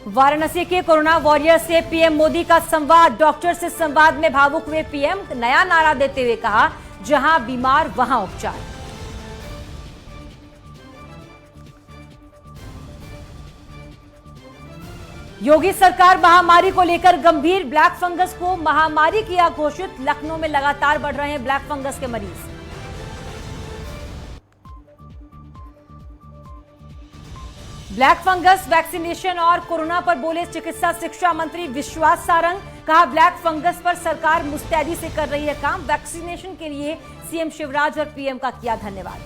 वाराणसी के corona warrior से PM Modi का संवाद। डॉक्टर से संवाद में भावुक हुए पीएम, नया नारा देते हुए कहा, जहां बीमार वहां उपचार। योगी सरकार महामारी को लेकर गंभीर। ब्लैक फंगस को महामारी किया घोषित। लखनऊ में लगातार बढ़ रहे हैं ब्लैक फंगस के मरीज। ब्लैक फंगस वैक्सीनेशन और कोरोना पर बोले चिकित्सा शिक्षा मंत्री विश्वास सारंग। कहा, ब्लैक फंगस पर सरकार मुस्तैदी से कर रही है काम। वैक्सीनेशन के लिए सीएम शिवराज और पीएम का किया धन्यवाद।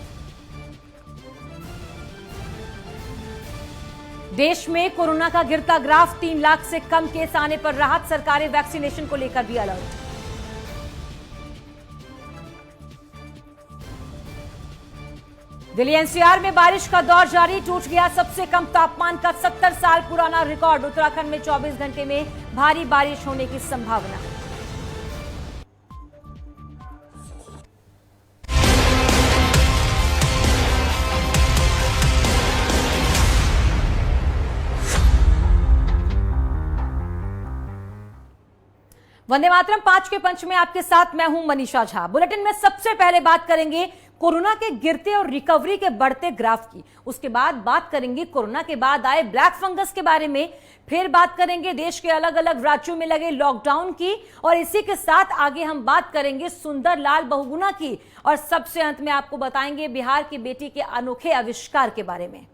देश में कोरोना का गिरता ग्राफ। 3 लाख से कम केस आने पर राहत। सरकारें वैक्सीनेशन को लेकर भी अलर्ट। दिल्ली एनसीआर में बारिश का दौर जारी। टूट गया सबसे कम तापमान का 70 साल पुराना रिकॉर्ड। उत्तराखंड में 24 घंटे में भारी बारिश होने की संभावना। वंदे मातरम 5 के पंच में आपके साथ मैं हूं मनीषा झा। बुलेटिन में सबसे पहले बात करेंगे कोरोना के गिरते और रिकवरी के बढ़ते ग्राफ की। उसके बाद बात करेंगे कोरोना के बाद आए ब्लैक फंगस के बारे में। फिर बात करेंगे देश के अलग अलग राज्यों में लगे लॉकडाउन की। और इसी के साथ आगे हम बात करेंगे सुंदर लाल बहुगुणा की। और सबसे अंत में आपको बताएंगे बिहार की बेटी के अनोखे आविष्कार के बारे में।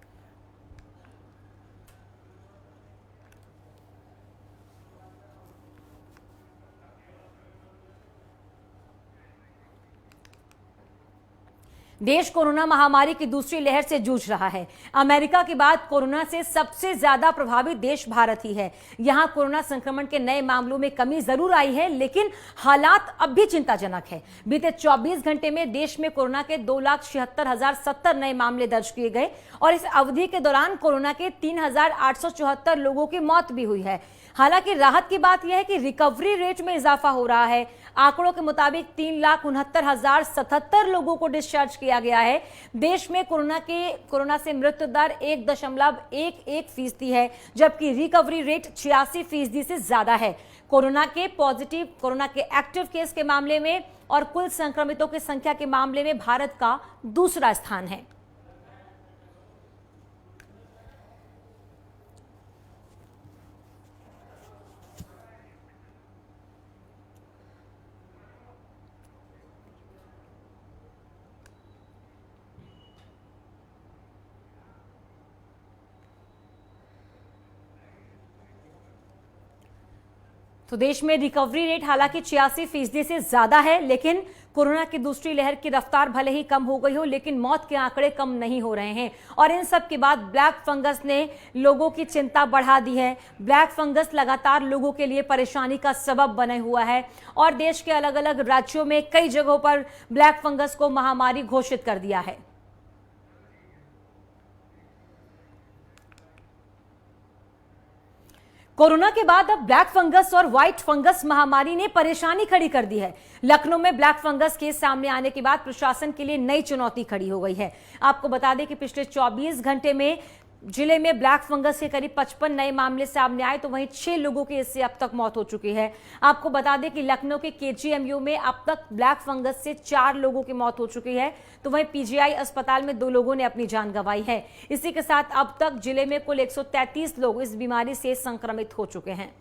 देश कोरोना महामारी की दूसरी लहर से जूझ रहा है। अमेरिका के बाद कोरोना से सबसे ज्यादा प्रभावित देश भारत ही है। यहां कोरोना संक्रमण के नए मामलों में कमी जरूर आई है, लेकिन हालात अब भी चिंताजनक है। बीते 24 घंटे में देश में कोरोना के 2,76,070 नए मामले दर्ज किए गए और इस अवधि के दौरान कोरोना के 3,874 लोगों की मौत भी हुई है। हालांकि राहत की बात यह है कि रिकवरी रेट में इजाफा हो रहा है। आंकड़ों के मुताबिक 3,69,077 लोगों को डिस्चार्ज किया गया है। देश में कोरोना से मृत्यु दर 1.11% है, जबकि रिकवरी रेट 86% से ज्यादा है। कोरोना के एक्टिव केस के मामले में और कुल संक्रमितों की संख्या के मामले में भारत का दूसरा स्थान है। तो देश में रिकवरी रेट हालांकि 86% से ज्यादा है, लेकिन कोरोना की दूसरी लहर की रफ्तार भले ही कम हो गई हो, लेकिन मौत के आंकड़े कम नहीं हो रहे हैं। और इन सब के बाद ब्लैक फंगस ने लोगों की चिंता बढ़ा दी है। ब्लैक फंगस लगातार लोगों के लिए परेशानी का सबब बने हुआ है और देश के अलग अलग राज्यों में कई जगहों पर ब्लैक फंगस को महामारी घोषित कर दिया है। कोरोना के बाद अब ब्लैक फंगस और व्हाइट फंगस महामारी ने परेशानी खड़ी कर दी है। लखनऊ में ब्लैक फंगस केस सामने आने के बाद प्रशासन के लिए नई चुनौती खड़ी हो गई है। आपको बता दें कि पिछले 24 घंटे में जिले में ब्लैक फंगस के करीब 55 नए मामले सामने आए, तो वहीं 6 लोगों की इससे अब तक मौत हो चुकी है। आपको बता दें कि लखनऊ के केजीएमयू में अब तक ब्लैक फंगस से 4 लोगों की मौत हो चुकी है, तो वहीं पीजीआई अस्पताल में 2 लोगों ने अपनी जान गंवाई है। इसी के साथ अब तक जिले में कुल 133 लोग इस बीमारी से संक्रमित हो चुके हैं।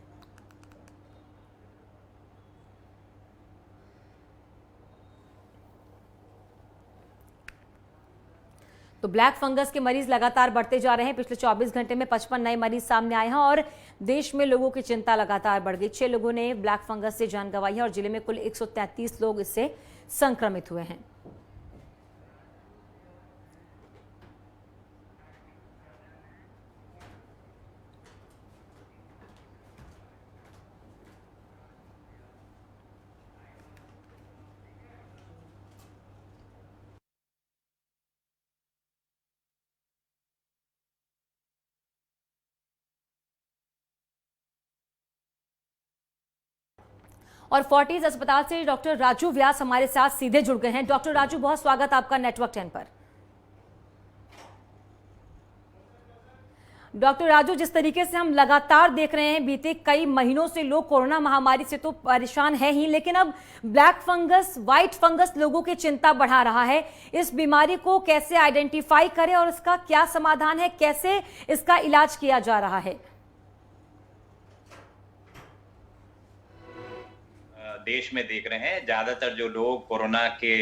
तो ब्लैक फंगस के मरीज लगातार बढ़ते जा रहे हैं। पिछले 24 घंटे में 55 नए मरीज सामने आए हैं और देश में लोगों की चिंता लगातार बढ़ गई। 6 लोगों ने ब्लैक फंगस से जान गंवाई है और जिले में कुल 133 लोग इससे संक्रमित हुए हैं। और फोर्टिस अस्पताल से डॉक्टर राजू व्यास हमारे साथ सीधे जुड़ गए हैं। डॉक्टर राजू, बहुत स्वागत आपका नेटवर्क 10 पर। डॉक्टर राजू, जिस तरीके से हम लगातार देख रहे हैं बीते कई महीनों से लोग कोरोना महामारी से तो परेशान है ही, लेकिन अब ब्लैक फंगस, व्हाइट फंगस लोगों की चिंता बढ़ा रहा है। इस बीमारी को कैसे आइडेंटिफाई करें और इसका क्या समाधान है, कैसे इसका इलाज किया जा रहा है? देश में देख रहे हैं ज्यादातर जो लोग कोरोना के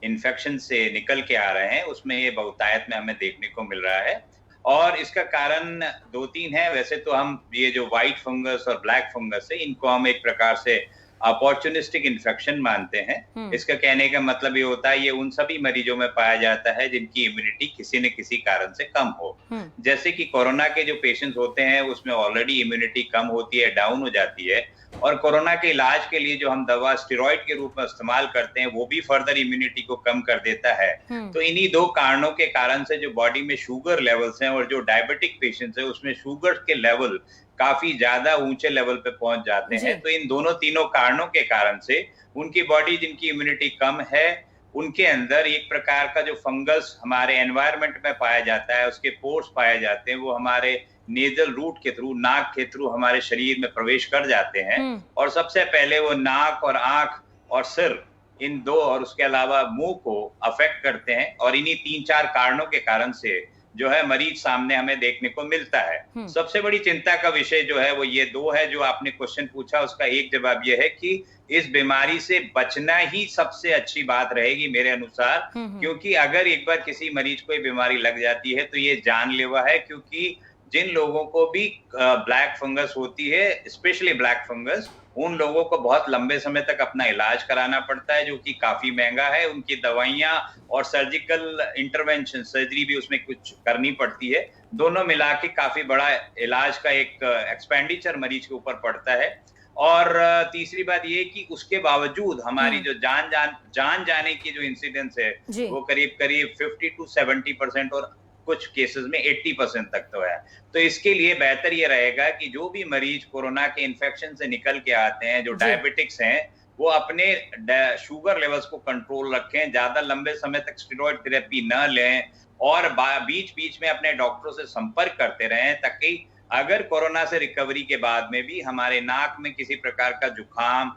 इन्फेक्शन से निकल के आ रहे हैं उसमें ये बहुतायत में हमें देखने को मिल रहा है। और इसका कारण दो तीन है। वैसे तो हम ये जो व्हाइट फंगस और ब्लैक फंगस है इनको हम एक प्रकार से अपॉर्चुनिस्टिक इन्फेक्शन मानते हैं। इसका कहने का मतलब ये होता है ये उन सभी मरीजों में पाया जाता है जिनकी इम्यूनिटी किसी न किसी कारण से कम हो। जैसे कि कोरोना के जो पेशेंट्स होते हैं उसमें ऑलरेडी इम्यूनिटी कम होती है, डाउन हो जाती है, और कोरोना के इलाज के लिए जो हम दवा स्टेरॉइड के रूप में इस्तेमाल करते हैं वो भी फर्दर इम्यूनिटी को कम कर देता है। तो इन्हीं दो कारणों के कारण से जो बॉडी में शुगर लेवल्स हैं और जो डायबिटिक पेशेंट्स हैं उसमें शुगर के लेवल काफी ज्यादा ऊंचे लेवल पे पहुंच जाते हैं। तो इन दोनों तीनों कारणों के कारण से उनकी बॉडी जिनकी इम्यूनिटी कम है उनके अंदर एक प्रकार का जो फंगस हमारे एनवायरनमेंट में पाया जाता है, उसके पोर्स पाए जाते हैं, वो हमारे नेजल रूट के थ्रू, नाक के थ्रू हमारे शरीर में प्रवेश कर जाते हैं। और सबसे पहले वो नाक और आंख और सिर, इन दो, और उसके अलावा मुंह को अफेक्ट करते हैं। और इन्हीं तीन चार कारणों के कारण से जो है मरीज सामने हमें देखने को मिलता है। सबसे बड़ी चिंता का विषय जो है वो ये दो है जो आपने क्वेश्चन पूछा, उसका एक जवाब ये है कि इस बीमारी से बचना ही सबसे अच्छी बात रहेगी मेरे अनुसार। क्योंकि अगर एक बार किसी मरीज को ये बीमारी लग जाती है तो ये जानलेवा है। क्योंकि जिन लोगों को भी ब्लैक फंगस होती है, स्पेशली ब्लैक फंगस, उन लोगों को बहुत लंबे समय तक अपना इलाज कराना पड़ता है जो कि काफी महंगा है। उनकी दवाइयां और सर्जिकल इंटरवेंशन, सर्जरी भी उसमें कुछ करनी पड़ती है। दोनों मिला के काफी बड़ा इलाज का एक एक्सपेंडिचर मरीज के ऊपर पड़ता है। और तीसरी बात ये कि उसके बावजूद हमारी जो जान जाने की जो इंसिडेंस है वो करीब 50 to 70% और कुछ केसेस में 80% तक तो है। तो इसके लिए बेहतर ये रहेगा कि जो भी मरीज कोरोना के इन्फेक्शन से निकल के आते हैं, जो डायबिटिक्स हैं, वो अपने शुगर लेवल्स को कंट्रोल रखें, ज्यादा लंबे समय तक स्टेरॉइड थेरेपी न लें और बीच बीच में अपने डॉक्टरों से संपर्क करते रहें, ताकि अगर कोरोना से रिकवरी के बाद में भी हमारे नाक में किसी प्रकार का जुकाम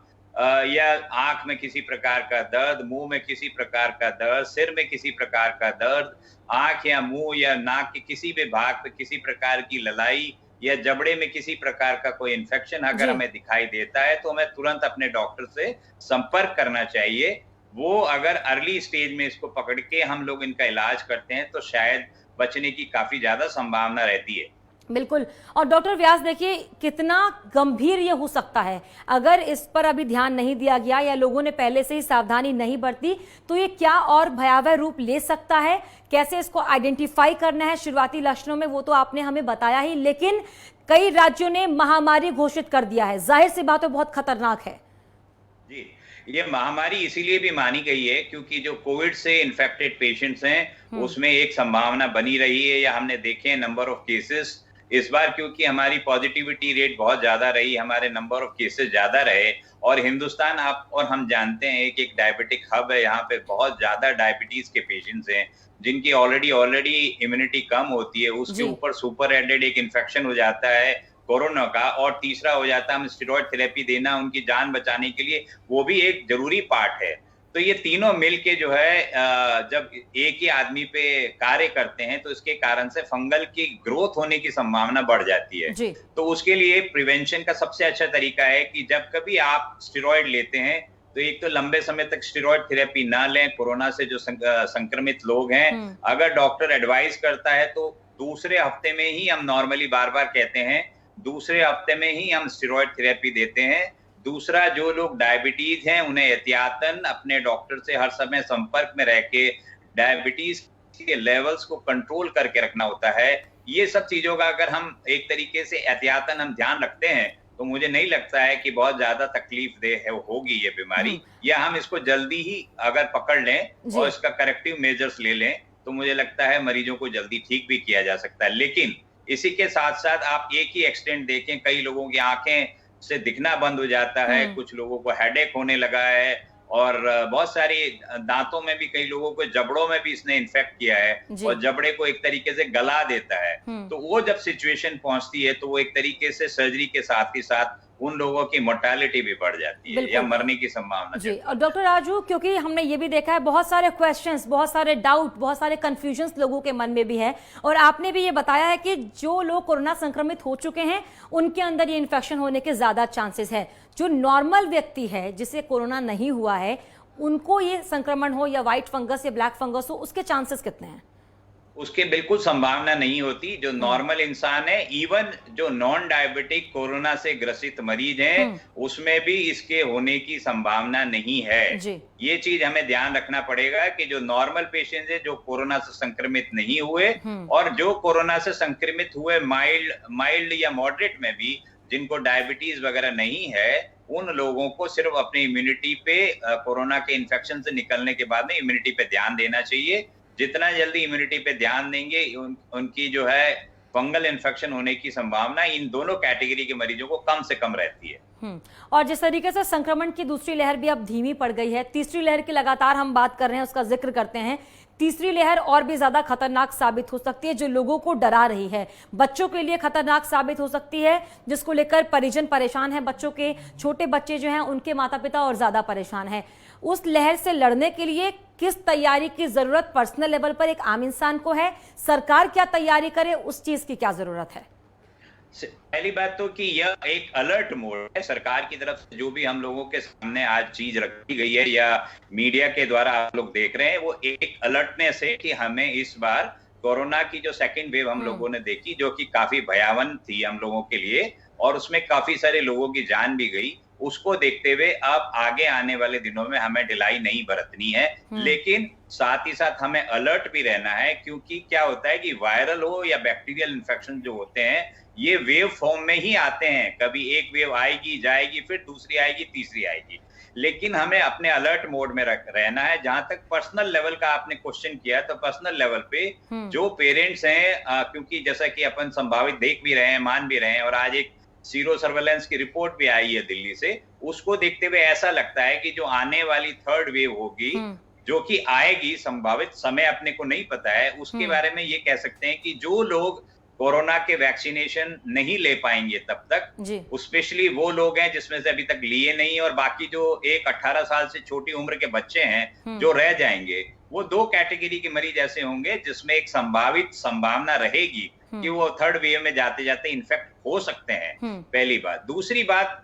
या आंख में किसी प्रकार का दर्द, मुंह में किसी प्रकार का दर्द, सिर में किसी प्रकार का दर्द, आंख या मुंह या नाक के किसी भी भाग पे किसी प्रकार की ललाई या जबड़े में किसी प्रकार का कोई इन्फेक्शन अगर हमें दिखाई देता है तो हमें तुरंत अपने डॉक्टर से संपर्क करना चाहिए। वो अगर अर्ली स्टेज में इसको पकड़ के हम लोग इनका इलाज करते हैं तो शायद बचने की काफी ज्यादा संभावना रहती है। बिल्कुल। और डॉक्टर व्यास, देखिए कितना गंभीर ये हो सकता है अगर इस पर अभी ध्यान नहीं दिया गया या लोगों ने पहले से ही सावधानी नहीं बरती तो ये क्या और भयावह रूप ले सकता है। कैसे इसको आइडेंटिफाई करना है शुरुआती लक्षणों में वो तो आपने हमें बताया ही, लेकिन कई राज्यों ने महामारी घोषित कर दिया है। जाहिर सी बात है बहुत खतरनाक है। जी, ये महामारी इसीलिए भी मानी गई है क्योंकि जो कोविड से इन्फेक्टेड पेशेंट्स हैं उसमें एक संभावना बनी रही है या हमने देखे नंबर ऑफ केसेस इस बार, क्योंकि हमारी पॉजिटिविटी रेट बहुत ज्यादा रही, हमारे नंबर ऑफ केसेस ज्यादा रहे। और हिंदुस्तान और हम जानते हैं कि एक डायबिटिक हब है, यहाँ पे बहुत ज्यादा डायबिटीज के पेशेंट्स हैं जिनकी ऑलरेडी इम्यूनिटी कम होती है, उसके ऊपर सुपर एडेड एक इन्फेक्शन हो जाता है कोरोना का, और तीसरा हो जाता है हम स्टेरॉइड थेरेपी देना उनकी जान बचाने के लिए, वो भी एक जरूरी पार्ट है। तो ये तीनों मिलके जो है जब एक ही आदमी पे कार्य करते हैं तो इसके कारण से फंगल की ग्रोथ होने की संभावना बढ़ जाती है। तो उसके लिए प्रिवेंशन का सबसे अच्छा तरीका है कि जब कभी आप स्टेरॉइड लेते हैं तो एक तो लंबे समय तक स्टेरॉइड थेरेपी ना लें। कोरोना से जो संक्रमित लोग हैं, अगर डॉक्टर एडवाइस करता है तो दूसरे हफ्ते में ही, हम नॉर्मली बार बार कहते हैं दूसरे हफ्ते में ही हम स्टेरॉइड थेरेपी देते हैं। दूसरा, जो लोग डायबिटीज हैं उन्हें एहतियातन अपने डॉक्टर से हर समय संपर्क में रह के डायबिटीज के लेवल्स को कंट्रोल करके रखना होता है। ये सब चीजों का अगर हम एक तरीके से एहतियातन हम ध्यान रखते हैं तो मुझे नहीं लगता है कि बहुत ज्यादा तकलीफ देह होगी ये बीमारी, या हम इसको जल्दी ही अगर पकड़ लें और इसका करेक्टिव मेजर्स ले लें तो मुझे लगता है मरीजों को जल्दी ठीक भी किया जा सकता है। लेकिन इसी के साथ साथ आप एक ही एक्सटेंट देखें, कई लोगों की आंखें से दिखना बंद हो जाता है, कुछ लोगों को हेडेक होने लगा है और बहुत सारी दांतों में भी, कई लोगों को जबड़ों में भी इसने इन्फेक्ट किया है और जबड़े को एक तरीके से गला देता है। तो वो जब सिचुएशन पहुंचती है तो वो एक तरीके से सर्जरी के साथ ही साथ उन लोगों की मोर्टेलिटी भी बढ़ जाती है या मरने की संभावना जी। और डॉक्टर राजू, क्योंकि हमने ये भी देखा है बहुत सारे क्वेश्चंस, बहुत सारे डाउट, बहुत सारे कंफ्यूजन्स लोगों के मन में भी है, और आपने भी ये बताया है कि जो लोग कोरोना संक्रमित हो चुके हैं उनके अंदर ये इन्फेक्शन होने के ज्यादा चांसेस है। जो नॉर्मल व्यक्ति है जिसे कोरोना नहीं हुआ है, उनको ये संक्रमण हो या व्हाइट फंगस या ब्लैक फंगस हो, उसके चांसेस कितने हैं? उसके बिल्कुल संभावना नहीं होती। जो नॉर्मल इंसान है, इवन जो नॉन डायबिटिक कोरोना से ग्रसित मरीज हैं, उसमें भी इसके होने की संभावना नहीं है। ये चीज हमें ध्यान रखना पड़ेगा कि जो नॉर्मल पेशेंट है, जो कोरोना से संक्रमित नहीं हुए, और जो कोरोना से संक्रमित हुए माइल्ड या मॉडरेट में भी, जिनको डायबिटीज वगैरह नहीं है, उन लोगों को सिर्फ अपनी इम्यूनिटी पे, कोरोना के इन्फेक्शन से निकलने के बाद में इम्यूनिटी पे ध्यान देना चाहिए। जितना जल्दी इम्यूनिटी पे ध्यान देंगे, उनकी जो है फंगल इन्फेक्शन होने की संभावना इन दोनों कैटेगरी के मरीजों को कम से कम रहती है। और जिस तरीके से संक्रमण की दूसरी लहर भी अब धीमी पड़ गई है, तीसरी लहर की लगातार हम बात कर रहे हैं, उसका जिक्र करते हैं। तीसरी लहर और भी ज्यादा खतरनाक साबित हो सकती है, जो लोगों को डरा रही है। बच्चों के लिए खतरनाक साबित हो सकती है, जिसको लेकर परिजन परेशान है। बच्चों के, छोटे बच्चे जो हैं, उनके माता पिता और ज्यादा परेशान है। उस लहर से लड़ने के लिए किस तैयारी की जरूरत पर्सनल लेवल पर एक आम इंसान को है? सरकार क्या तैयारी करे, उस चीज की क्या जरूरत है? पहली बात तो कि यह एक अलर्ट मोड है। सरकार की तरफ से जो भी हम लोगों के सामने आज चीज रखी गई है या मीडिया के द्वारा आप लोग देख रहे हैं, वो एक अलर्टनेस है कि हमें इस बार कोरोना की जो सेकेंड वेव हम लोगों ने देखी, जो कि काफी भयावन थी हम लोगों के लिए, और उसमें काफी सारे लोगों की जान भी गई, उसको देखते हुए अब आगे आने वाले दिनों में हमें ढिलाई नहीं बरतनी है। लेकिन साथ ही साथ हमें अलर्ट भी रहना है, क्योंकि क्या होता है कि वायरल हो या बैक्टीरियल इन्फेक्शन जो होते हैं, ये वेव फॉर्म में ही आते हैं। कभी एक वेव आएगी, जाएगी, फिर दूसरी आएगी, तीसरी आएगी। लेकिन हमें अपने अलर्ट मोड में रहना है। जहां तक पर्सनल लेवल का आपने क्वेश्चन किया, तो पर्सनल लेवल पे जो पेरेंट्स हैं, क्योंकि जैसा कि अपन संभावित देख भी रहे हैं, मान भी रहे हैं, और आज एक सीरो सर्वेलेंस की रिपोर्ट भी आई है दिल्ली से, उसको देखते हुए ऐसा लगता है कि जो आने वाली थर्ड वेव होगी, जो कि आएगी, संभावित समय अपने को नहीं पता है, उसके बारे में ये कह सकते हैं कि जो लोग कोरोना के वैक्सीनेशन नहीं ले पाएंगे तब तक, स्पेशली वो लोग हैं जिसमें से अभी तक लिए नहीं, और बाकी जो 18 साल से छोटी उम्र के बच्चे हैं जो रह जाएंगे, वो दो कैटेगरी के मरीज ऐसे होंगे जिसमें एक संभावित संभावना रहेगी कि वो थर्ड वेव में जाते जाते इन्फेक्ट हो सकते हैं। पहली बात। दूसरी बात,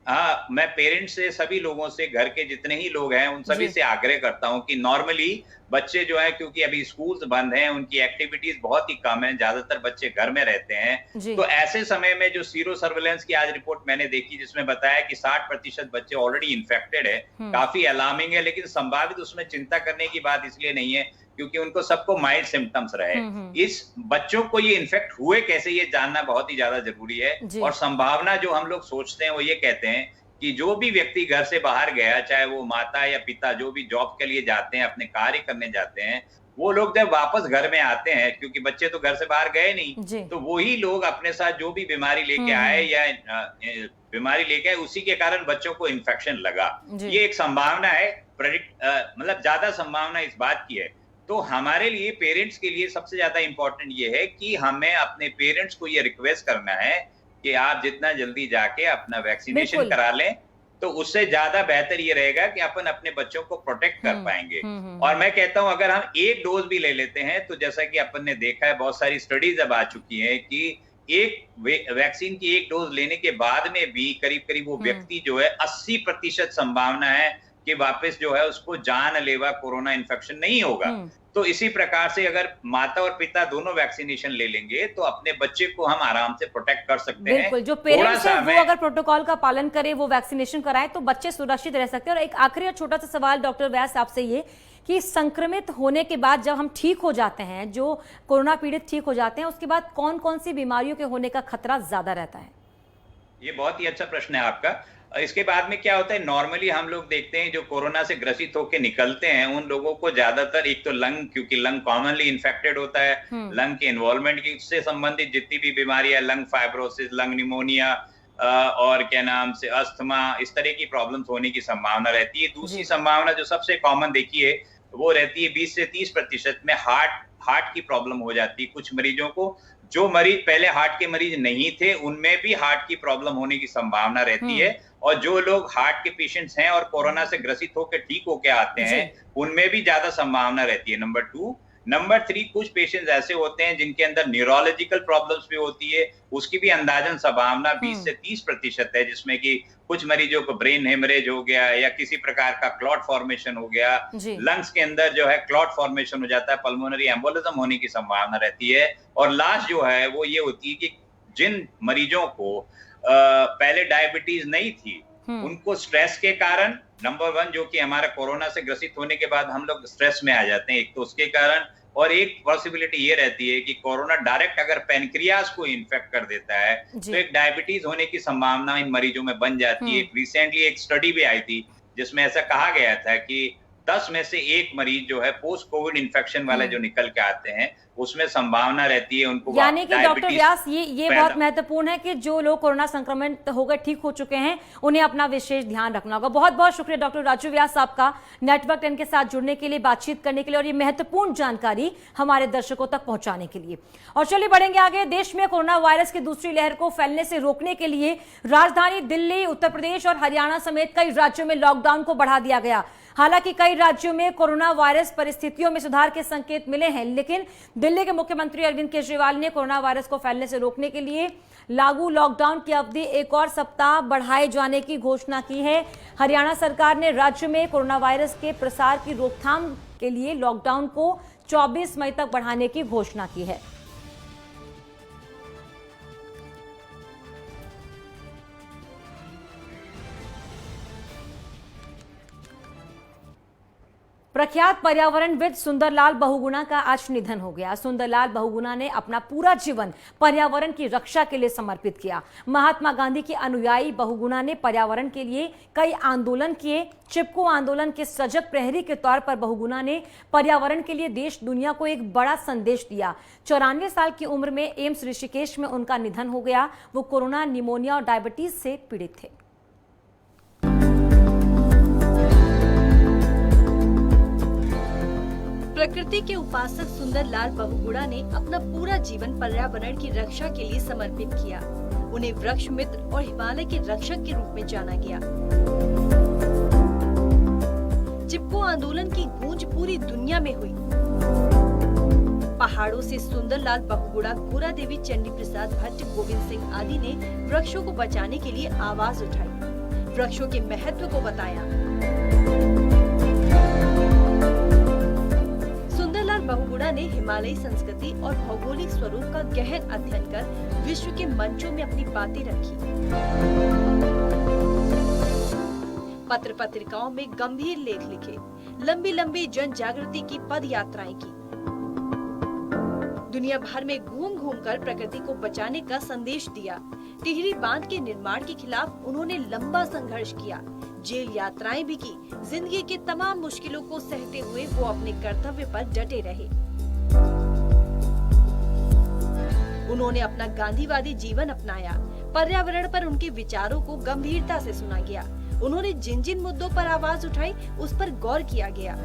हाँ, मैं पेरेंट्स से, सभी लोगों से, घर के जितने ही लोग हैं, उन सभी से आग्रह करता हूं कि नॉर्मली बच्चे जो है, क्योंकि अभी स्कूल्स बंद हैं, उनकी एक्टिविटीज बहुत ही कम है, ज्यादातर बच्चे घर में रहते हैं, तो ऐसे समय में जो सीरो सर्वेलेंस की आज रिपोर्ट मैंने देखी, जिसमें बताया कि 60% बच्चे ऑलरेडी इन्फेक्टेड है, काफी अलार्मिंग है। लेकिन संभावित उसमें चिंता करने की बात इसलिए नहीं है क्योंकि उनको सबको माइल्ड सिम्टम्स रहे। इस बच्चों को ये इन्फेक्ट हुए कैसे, ये जानना बहुत ही ज्यादा जरूरी है। और संभावना जो हम लोग सोचते हैं वो ये कहते हैं कि जो भी व्यक्ति घर से बाहर गया, चाहे वो माता या पिता, जो भी जॉब के लिए जाते हैं, अपने कार्य करने जाते हैं, वो लोग जब वापस घर में आते हैं, क्योंकि बच्चे तो घर से बाहर गए नहीं, तो वही लोग अपने साथ जो भी बीमारी लेके आए या बीमारी लेके आए, उसी के कारण बच्चों को इन्फेक्शन लगा। ये एक संभावना है, मतलब ज्यादा संभावना इस बात की है। तो हमारे लिए, पेरेंट्स के लिए सबसे ज्यादा इंपॉर्टेंट ये है कि हमें अपने पेरेंट्स को ये रिक्वेस्ट करना है कि आप जितना जल्दी जाके अपना वैक्सीनेशन करा लें, तो उससे ज्यादा बेहतर ये रहेगा कि अपन अपने बच्चों को प्रोटेक्ट कर पाएंगे। और मैं कहता हूं, अगर हम एक डोज भी ले लेते हैं, तो जैसा कि अपन ने देखा है, बहुत सारी स्टडीज अब आ चुकी हैं कि एक वैक्सीन की एक डोज लेने के बाद में भी करीब करीब वो व्यक्ति जो है 80% संभावना है कि वापस जो है उसको जानलेवा कोरोना इन्फेक्शन नहीं होगा। तो इसी प्रकार से अगर माता और पिता दोनों वैक्सीनेशन ले लेंगे, तो अपने बच्चे को हम आराम से प्रोटेक्ट कर सकते हैं। बिल्कुल, जो पेरेंट्स हैं वो अगर प्रोटोकॉल का पालन करें, वो वैक्सीनेशन कराएं, तो बच्चे सुरक्षित रह सकते हैं। और एक आखिरी और छोटा सा सवाल डॉक्टर व्यास आपसे, ये कि संक्रमित होने के बाद जब हम ठीक हो जाते हैं, जो कोरोना पीड़ित ठीक हो जाते हैं, उसके बाद कौन कौन सी बीमारियों के होने का खतरा ज्यादा रहता है? ये बहुत ही अच्छा प्रश्न है आपका। इसके बाद में क्या होता है, नॉर्मली हम लोग देखते हैं जो कोरोना से ग्रसित होकर निकलते हैं, उन लोगों को ज्यादातर एक तो लंग, क्योंकि लंग कॉमनली इन्फेक्टेड होता है, लंग के इन्वॉल्वमेंट से संबंधित जितनी भी बीमारियां, लंग फाइब्रोसिस, लंग निमोनिया, और क्या नाम से अस्थमा, इस तरह की प्रॉब्लम्स होने की संभावना रहती है। दूसरी संभावना जो सबसे कॉमन देखी है वो रहती है 20 से 30% में हार्ट की प्रॉब्लम हो जाती है कुछ मरीजों को। जो मरीज पहले हार्ट के मरीज नहीं थे उनमें भी हार्ट की प्रॉब्लम होने की संभावना रहती है, और जो लोग हार्ट के पेशेंट्स हैं और कोरोना से ग्रसित होकर ठीक होकर आते हैं उनमें भी ज्यादा संभावना रहती है, नंबर 2। नंबर 3, कुछ पेशेंट्स ऐसे होते हैं जिनके अंदर न्यूरोलॉजिकल प्रॉब्लम्स भी होती है, उसकी भी अंदाजन संभावना 20 से 30% है, जिसमें कि कुछ मरीजों को ब्रेन हेमरेज हो गया या किसी प्रकार का क्लॉट फॉर्मेशन हो गया, लंग्स के अंदर जो है क्लॉट फॉर्मेशन हो जाता है, पल्मोनरी एम्बोलिज्म होने की संभावना रहती है। और लास्ट जो है वो ये होती है कि जिन मरीजों को पहले डायबिटीज नहीं थी, उनको स्ट्रेस के कारण, नंबर 1 जो कि हमारा कोरोना से ग्रसित होने के बाद हम लोग स्ट्रेस में आ जाते हैं, एक तो उसके कारण, और एक पॉसिबिलिटी ये रहती है कि कोरोना डायरेक्ट अगर पैनक्रियाज को इन्फेक्ट कर देता है तो एक डायबिटीज होने की संभावना इन मरीजों में बन जाती है। रिसेंटली एक स्टडी भी आई थी जिसमें ऐसा कहा गया था कि 10 में से 1 मरीज जो है पोस्ट कोविड इन्फेक्शन वाले जो निकल के आते हैं उसमें संभावना रहती है उनको, यानी कि डॉक्टर व्यास ये बहुत महत्वपूर्ण है कि जो लोग कोरोना संक्रमित होकर ठीक हो चुके हैं उन्हें अपना विशेष ध्यान रखना होगा। बहुत बहुत शुक्रिया डॉक्टर राजू व्यास आपका नेटवर्क 10 के साथ जुड़ने के लिए, बातचीत करने के लिए और ये महत्वपूर्ण जानकारी हमारे दर्शकों तक पहुंचाने के लिए। और चलिए बढ़ेंगे आगे। देश में कोरोना वायरस की दूसरी लहर को फैलने से रोकने के लिए राजधानी दिल्ली, उत्तर प्रदेश और हरियाणा समेत कई राज्यों में लॉकडाउन को बढ़ा दिया गया। हालांकि कई राज्यों में कोरोना वायरस परिस्थितियों में सुधार के संकेत मिले हैं, लेकिन दिल्ली के मुख्यमंत्री अरविंद केजरीवाल ने कोरोना वायरस को फैलने से रोकने के लिए लागू लॉकडाउन की अवधि एक और सप्ताह बढ़ाए जाने की घोषणा की है। हरियाणा सरकार ने राज्य में कोरोना वायरस के प्रसार की रोकथाम के लिए लॉकडाउन को 24 मई तक बढ़ाने की घोषणा की है। प्रख्यात पर्यावरणविद सुंदरलाल बहुगुणा का आज निधन हो गया। सुंदरलाल बहुगुणा ने अपना पूरा जीवन पर्यावरण की रक्षा के लिए समर्पित किया। महात्मा गांधी के अनुयायी बहुगुणा ने पर्यावरण के लिए कई आंदोलन किए। चिपको आंदोलन के सजग प्रहरी के तौर पर बहुगुणा ने पर्यावरण के लिए देश दुनिया को एक बड़ा संदेश दिया। 94 साल की उम्र में एम्स ऋषिकेश में उनका निधन हो गया। वो कोरोना, निमोनिया और डायबिटीज से पीड़ित थे। प्रकृति के उपासक सुंदरलाल बहुगुणा ने अपना पूरा जीवन पर्यावरण की रक्षा के लिए समर्पित किया। उन्हें वृक्ष मित्र और हिमालय के रक्षक के रूप में जाना गया। चिपको आंदोलन की गूंज पूरी दुनिया में हुई। पहाड़ों से सुंदरलाल बहुगुणा, गोरा देवी, चंडी प्रसाद भट्ट, गोविंद सिंह आदि ने वृक्षों को बचाने के लिए आवाज उठाई, वृक्षों के महत्व को बताया। बहुगुणा ने हिमालयी संस्कृति और भौगोलिक स्वरूप का गहन अध्ययन कर विश्व के मंचों में अपनी बातें रखी। पत्र पत्रिकाओं में गंभीर लेख लिखे, लंबी लंबी जन जागृति की पद यात्राएं की। दुनिया भर में घूम घूम कर प्रकृति को बचाने का संदेश दिया। टिहरी बांध के निर्माण के खिलाफ उन्होंने लंबा संघर्ष किया, जेल यात्राएं भी की। जिंदगी के तमाम मुश्किलों को सहते हुए वो अपने कर्तव्य पर डटे रहे। उन्होंने अपना गांधीवादी जीवन अपनाया। पर्यावरण पर उनके विचारों को गंभीरता से सुना गया। उन्होंने जिन जिन मुद्दों पर आवाज उठाई उस पर गौर किया गया।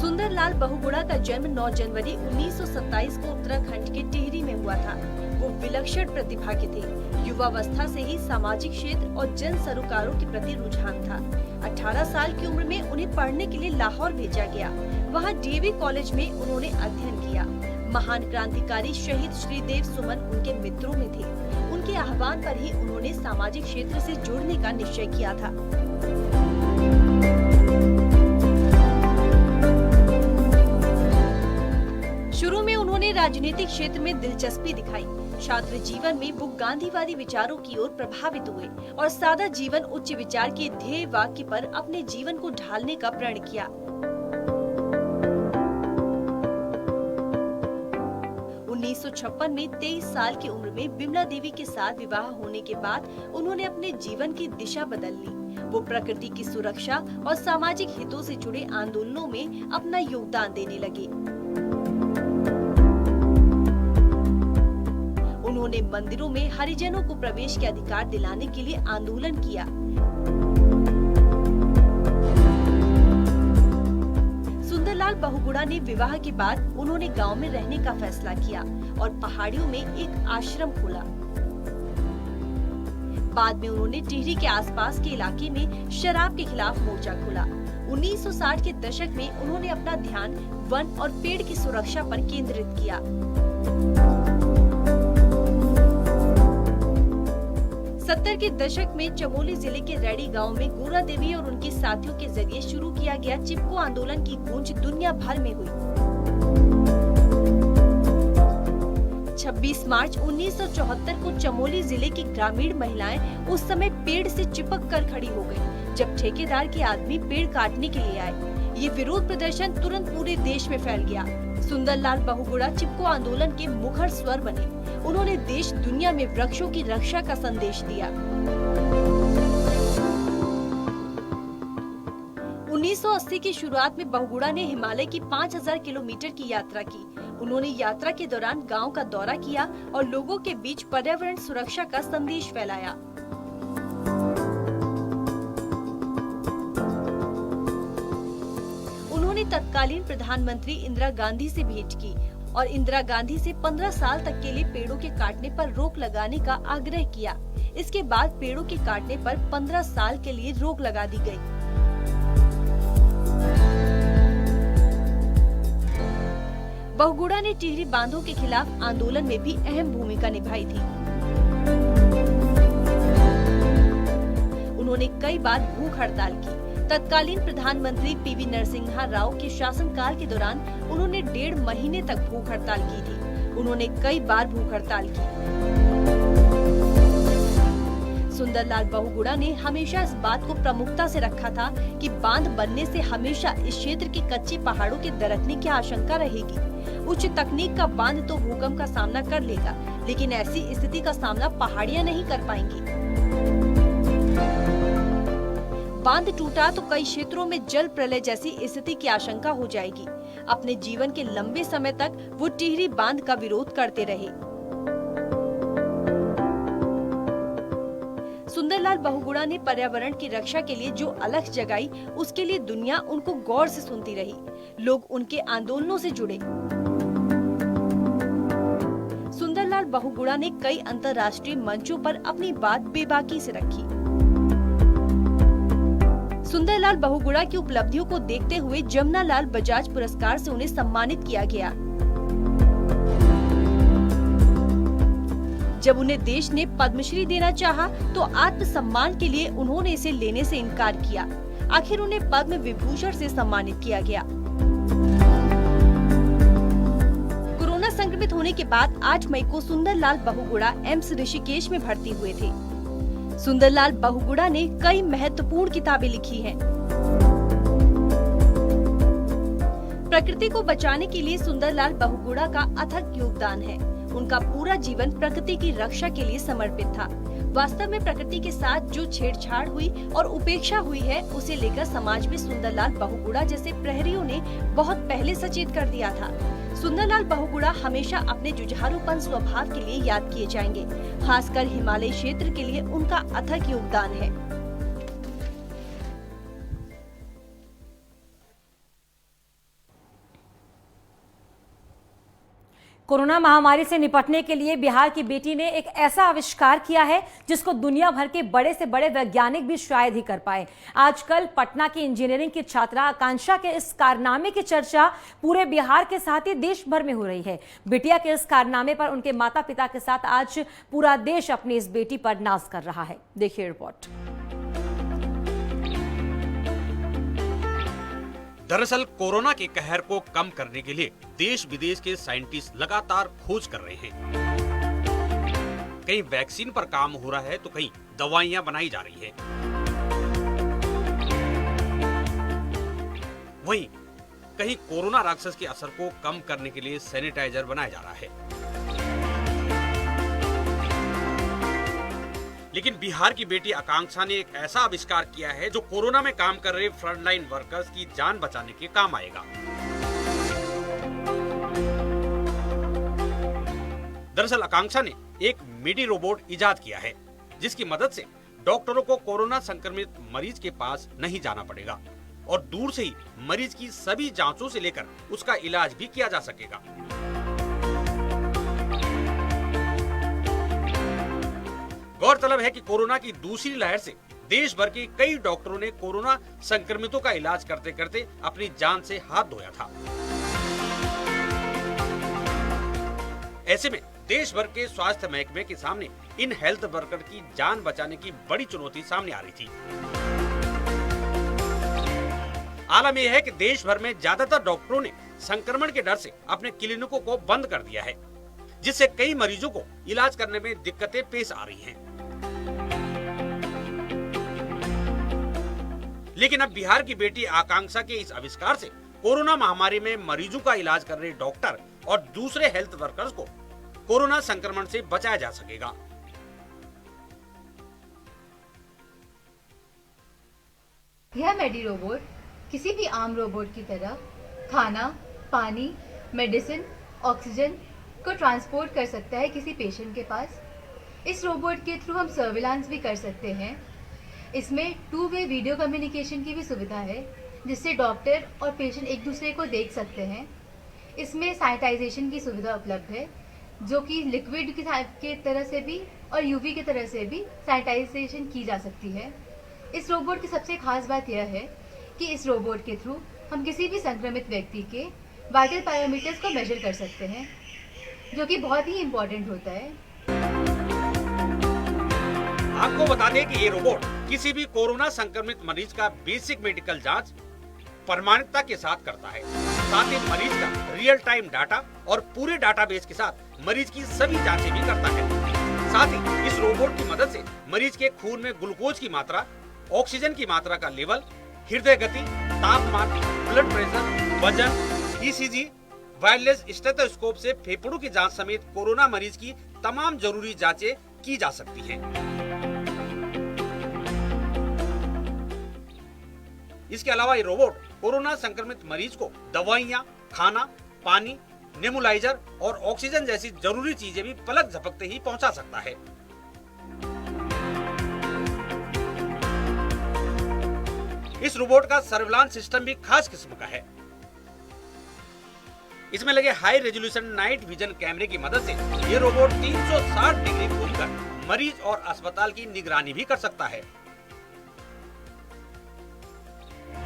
सुंदरलाल बहुगुणा का जन्म 9 जनवरी 1927 को उत्तराखंड के टिहरी में हुआ था। वो विलक्षण प्रतिभा के थे। युवावस्था से ही सामाजिक क्षेत्र और जन सरोकारों के प्रति रुझान था। 18 साल की उम्र में उन्हें पढ़ने के लिए लाहौर भेजा गया। वहाँ डीएवी कॉलेज में उन्होंने अध्ययन किया। महान क्रांतिकारी शहीद श्रीदेव सुमन उनके मित्रों में थे। उनके आह्वान पर ही उन्होंने सामाजिक क्षेत्र से जुड़ने का निश्चय किया था। शुरू में उन्होंने राजनीतिक क्षेत्र में दिलचस्पी दिखाई। छात्र जीवन में वो गांधीवादी विचारों की ओर प्रभावित हुए और सादा जीवन उच्च विचार के ध्येय वाक्य पर अपने जीवन को ढालने का प्रण किया। 1956 में 23 साल की उम्र में बिमला देवी के साथ विवाह होने के बाद उन्होंने अपने जीवन की दिशा बदल ली। वो प्रकृति की सुरक्षा और सामाजिक हितों से जुड़े आंदोलनों में अपना योगदान देने लगे। उन्होंने मंदिरों में हरिजनों को प्रवेश के अधिकार दिलाने के लिए आंदोलन किया। सुंदरलाल बहुगुणा ने विवाह के बाद उन्होंने गांव में रहने का फैसला किया और पहाड़ियों में एक आश्रम खोला। बाद में उन्होंने टिहरी के आसपास के इलाके में शराब के खिलाफ मोर्चा खोला। 1960 के दशक में उन्होंने अपना ध्यान वन और पेड़ की सुरक्षा पर केंद्रित किया। 70 के दशक में चमोली जिले के रैडी गांव में गोरा देवी और उनके साथियों के जरिए शुरू किया गया चिपको आंदोलन की गूंज दुनिया भर में हुई। 26 मार्च 1974 को चमोली जिले की ग्रामीण महिलाएं उस समय पेड़ से चिपक कर खड़ी हो गयी, जब ठेकेदार के आदमी पेड़ काटने के लिए आए। ये विरोध प्रदर्शन तुरंत पूरे देश में फैल गया। सुंदरलाल बहुगुणा चिपको आंदोलन के मुखर स्वर बने। उन्होंने देश दुनिया में वृक्षों की रक्षा का संदेश दिया। 1980 की शुरुआत में बहुगुणा ने हिमालय की 5000 किलोमीटर की यात्रा की। उन्होंने यात्रा के दौरान गांव का दौरा किया और लोगों के बीच पर्यावरण सुरक्षा का संदेश फैलाया। उन्होंने तत्कालीन प्रधानमंत्री इंदिरा गांधी से भेंट की और इंदिरा गांधी से 15 साल तक के लिए पेड़ों के काटने पर रोक लगाने का आग्रह किया। इसके बाद पेड़ों के काटने पर 15 साल के लिए रोक लगा दी गई। बहुगुणा ने टिहरी बांधों के खिलाफ आंदोलन में भी अहम भूमिका निभाई थी। उन्होंने कई बार भूख हड़ताल की। तत्कालीन प्रधानमंत्री पीवी नरसिम्हा राव के शासनकाल के दौरान उन्होंने 1.5 महीने तक भूख हड़ताल की थी। उन्होंने कई बार भूख हड़ताल की। सुंदरलाल बहुगुणा ने हमेशा इस बात को प्रमुखता से रखा था कि बांध बनने से हमेशा इस क्षेत्र के कच्चे पहाड़ों के दरकने की आशंका रहेगी। उच्च तकनीक का बांध तो भूकंप का सामना कर लेगा, लेकिन ऐसी स्थिति का सामना पहाड़ियां नहीं कर पाएंगी। बांध टूटा तो कई क्षेत्रों में जल प्रलय जैसी स्थिति की आशंका हो जाएगी। अपने जीवन के लंबे समय तक वो टिहरी बांध का विरोध करते रहे। सुंदरलाल बहुगुणा ने पर्यावरण की रक्षा के लिए जो अलख जगाई, उसके लिए दुनिया उनको गौर से सुनती रही। लोग उनके आंदोलनों से जुड़े। सुंदरलाल बहुगुणा ने कई अंतर्राष्ट्रीय मंचों पर अपनी बात बेबाकी से रखी। सुंदरलाल बहुगुणा की उपलब्धियों को देखते हुए जमुनालाल बजाज पुरस्कार से उन्हें सम्मानित किया गया। जब उन्हें देश ने पद्मश्री देना चाहा, तो आत्मसम्मान के लिए उन्होंने इसे लेने से इनकार किया। आखिर उन्हें पद्म विभूषण से सम्मानित किया गया। कोरोना संक्रमित होने के बाद 8 मई को सुंदरलाल बहुगुणा एम्स ऋषिकेश में भर्ती हुए थे। सुंदरलाल बहुगुणा ने कई महत्वपूर्ण किताबें लिखी हैं। प्रकृति को बचाने के लिए सुंदरलाल बहुगुणा का अथक योगदान है। उनका पूरा जीवन प्रकृति की रक्षा के लिए समर्पित था। वास्तव में प्रकृति के साथ जो छेड़छाड़ हुई और उपेक्षा हुई है, उसे लेकर समाज में सुंदरलाल बहुगुणा जैसे प्रहरियों ने बहुत पहले सचेत कर दिया था। सुंदरलाल बहुगुणा हमेशा अपने जुझारूपन स्वभाव के लिए याद किए जाएंगे। खासकर हिमालय क्षेत्र के लिए उनका अथक योगदान है। कोरोना महामारी से निपटने के लिए बिहार की बेटी ने एक ऐसा आविष्कार किया है जिसको दुनिया भर के बड़े से बड़े वैज्ञानिक भी शायद ही कर पाए। आजकल पटना की इंजीनियरिंग की छात्रा आकांक्षा के इस कारनामे की चर्चा पूरे बिहार के साथ ही देश भर में हो रही है। बिटिया के इस कारनामे पर उनके माता पिता के साथ आज पूरा देश अपनी इस बेटी पर नाज कर रहा है। देखिए रिपोर्ट। दरअसल कोरोना के कहर को कम करने के लिए देश विदेश के साइंटिस्ट लगातार खोज कर रहे हैं। कहीं वैक्सीन पर काम हो रहा है तो कहीं दवाइयां बनाई जा रही है। वहीं कहीं कोरोना राक्षस के असर को कम करने के लिए सैनिटाइजर बनाया जा रहा है। लेकिन बिहार की बेटी आकांक्षा ने एक ऐसा आविष्कार किया है जो कोरोना में काम कर रहे फ्रंटलाइन वर्कर्स की जान बचाने के काम आएगा। दरअसल आकांक्षा ने एक मिडी रोबोट इजाद किया है, जिसकी मदद से डॉक्टरों को कोरोना संक्रमित मरीज के पास नहीं जाना पड़ेगा और दूर से ही मरीज की सभी जांचों से लेकर उसका इलाज भी किया जा सकेगा। गौरतलब है कि कोरोना की दूसरी लहर से देश भर के कई डॉक्टरों ने कोरोना संक्रमितों का इलाज करते करते अपनी जान से हाथ धोया था। ऐसे में देश भर के स्वास्थ्य महकमे के सामने इन हेल्थ वर्कर की जान बचाने की बड़ी चुनौती सामने आ रही थी। आलम यह है कि देश भर में ज्यादातर डॉक्टरों ने संक्रमण के डर से अपने क्लिनिकों को बंद कर दिया है, जिससे कई मरीजों को इलाज करने में दिक्कतें पेश आ रही हैं। लेकिन अब बिहार की बेटी आकांक्षा के इस आविष्कार से कोरोना महामारी में मरीजों का इलाज कर रहे डॉक्टर और दूसरे हेल्थ वर्कर्स को कोरोना संक्रमण से बचाया जा सकेगा। यह मेडी रोबोट किसी भी आम रोबोट की तरह खाना, पानी, मेडिसिन, ऑक्सीजन को ट्रांसपोर्ट कर सकता है किसी पेशेंट के पास। इस रोबोट के थ्रू हम सर्विलांस भी कर सकते हैं। इसमें 2 वे वीडियो कम्युनिकेशन की भी सुविधा है, जिससे डॉक्टर और पेशेंट एक दूसरे को देख सकते हैं। इसमें सैनिटाइजेशन की सुविधा उपलब्ध है, जो कि लिक्विड की तरह से भी और यूवी की तरह से भी सैनिटाइजेशन की जा सकती है। इस रोबोट की सबसे खास बात यह है कि इस रोबोट के थ्रू हम किसी भी संक्रमित व्यक्ति के वाइटल पैरामीटर्स को मेजर कर सकते हैं, जो कि बहुत ही इम्पोर्टेंट होता है। आपको बता दें कि ये रोबोट किसी भी कोरोना संक्रमित मरीज का बेसिक मेडिकल जांच प्रामाणिकता के साथ करता है। साथ ही मरीज का रियल टाइम डाटा और पूरे डाटाबेस के साथ मरीज की सभी जांचें भी करता है। साथ ही इस रोबोट की मदद से मरीज के खून में ग्लूकोज की मात्रा, ऑक्सीजन की मात्रा का लेवल, हृदय गति, तापमान, ब्लड प्रेशर, वजन, ईसीजी, वायरलेस स्टेथोस्कोप से फेफड़ों की जांच समेत कोरोना मरीज की तमाम जरूरी जांचें की जा सकती हैं। इसके अलावा ये रोबोट कोरोना संक्रमित मरीज को दवाइयां, खाना, पानी, नेबुलाइजर और ऑक्सीजन जैसी जरूरी चीजें भी पलक झपकते ही पहुंचा सकता है। इस रोबोट का सर्विलांस सिस्टम भी खास किस्म का है। इसमें लगे हाई रेजोल्यूशन नाइट विजन कैमरे की मदद से ये रोबोट 360 डिग्री घूमकर मरीज और अस्पताल की निगरानी भी कर सकता है।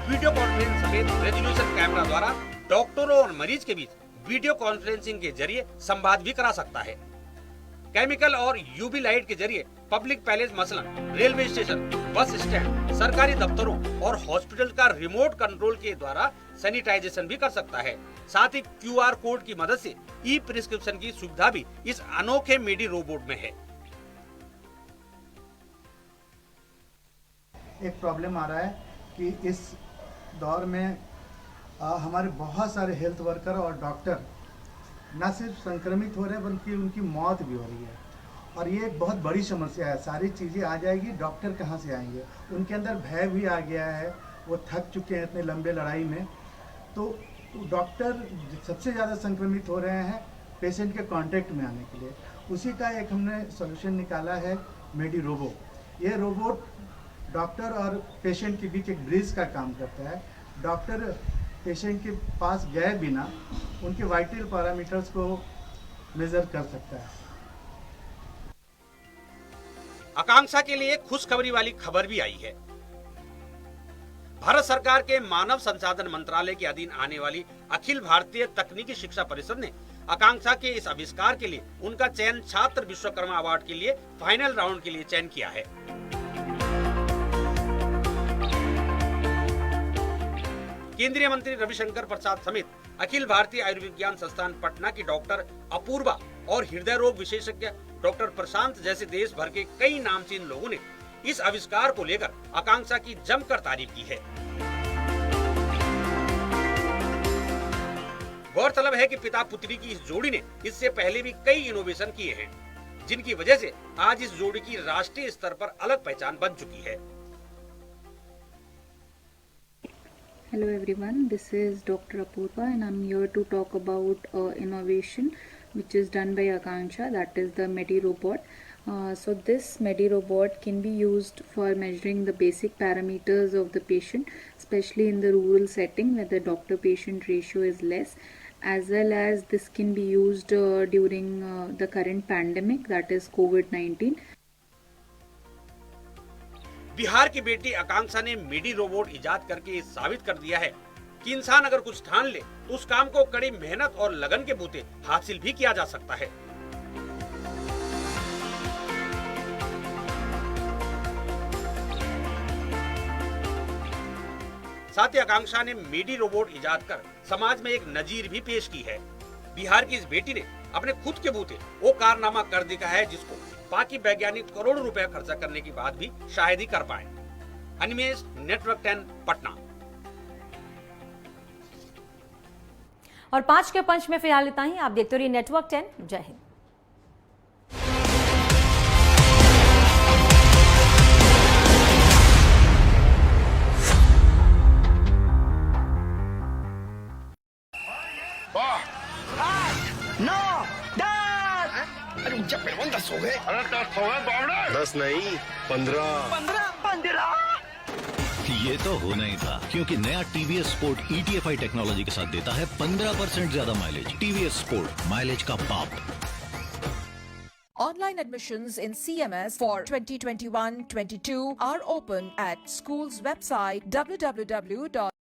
वीडियो कॉन्फ्रेंस समेत रेजोल्यूशन कैमरा द्वारा डॉक्टरों और मरीज के बीच वीडियो कॉन्फ्रेंसिंग के जरिए संवाद भी करा सकता है। केमिकल और यूवी लाइट के जरिए पब्लिक पैलेस मसलन रेलवे स्टेशन, बस स्टैंड, सरकारी दफ्तरों और हॉस्पिटल का रिमोट कंट्रोल के द्वारा सैनिटाइजेशन भी कर सकता है। साथ ही QR कोड की मदद से ई प्रिस्क्रिप्शन की सुविधा भी इस अनोखे मेडी रोबोट में है। एक प्रॉब्लम आ रहा है कि इस दौर में हमारे बहुत सारे हेल्थ वर्कर और डॉक्टर न सिर्फ संक्रमित हो रहे हैं बल्कि उनकी मौत भी हो रही है, और ये एक बहुत बड़ी समस्या है। सारी चीज़ें आ जाएगी, डॉक्टर कहाँ से आएंगे? उनके अंदर भय भी आ गया है, वो थक चुके हैं इतने लंबे लड़ाई में। तो डॉक्टर सबसे ज़्यादा संक्रमित हो रहे हैं पेशेंट के कांटेक्ट में आने के लिए। उसी का एक हमने सोल्यूशन निकाला है, मेडी रोबो। ये रोबोट डॉक्टर और पेशेंट के बीच एक ब्रिज का काम करता है। डॉक्टर पेशेंट के पास गए बिना उनके वाइटल पैरामीटर्स को मेजर कर सकता है। आकांक्षा के लिए खुशखबरी वाली खबर भी आई है। भारत सरकार के मानव संसाधन मंत्रालय के अधीन आने वाली अखिल भारतीय तकनीकी शिक्षा परिषद ने आकांक्षा के इस आविष्कार के लिए उनका चयन छात्र विश्वकर्मा अवार्ड के लिए फाइनल राउंड के लिए चयन किया है। केंद्रीय मंत्री रविशंकर प्रसाद समेत अखिल भारतीय आयुर्विज्ञान संस्थान पटना की डॉक्टर अपूर्वा और हृदय रोग विशेषज्ञ डॉक्टर प्रशांत जैसे देश भर के कई नामचीन लोगों ने इस आविष्कार को लेकर आकांक्षा की जमकर तारीफ की है। गौरतलब है कि पिता पुत्री की इस जोड़ी ने इससे पहले भी कई इनोवेशन किए हैं, जिनकी वजह से आज इस जोड़ी की राष्ट्रीय स्तर पर अलग पहचान बन चुकी है। Hello everyone, this is Dr. Apurva and I'm here to talk about innovation which is done by Akanksha, that is the MediRobot. So this MediRobot can be used for measuring the basic parameters of the patient, especially in the rural setting where the doctor-patient ratio is less, as well as this can be used during the current pandemic, that is COVID-19. Bihar की बेटी आकांक्षा ने मेडी robot इजाद करके ये साबित कर दिया है कि इंसान अगर कुछ ठान ले तो उस काम को कड़ी मेहनत और लगन के बूते हासिल भी किया जा सकता है। साथ ही आकांक्षा ने मेडी रोबोट इजाद कर समाज में एक नजीर भी पेश की है। बिहार की इस बेटी ने अपने खुद के बूते वो कारनामा कर दिखाया है जिसको बाकी वैज्ञानिक करोड़ों रुपए खर्चा करने के बाद भी शायद ही कर पाए। अनिमेश, नेटवर्क 10, पटना। और 5 के पंच में फिलहाल इतना ही। आप देखते रहिए नेटवर्क 10। जय हिंद। हो गए? अरे 10 हो गए 10 नहीं 15। ये तो होना ही था, क्योंकि नया टीवीएस स्पोर्ट ETFI टेक्नोलॉजी के साथ देता है 15% ज्यादा माइलेज। टीवीएस स्पोर्ट, माइलेज का बाप। Online admissions in CMS for 2021-22 are open at school's website www.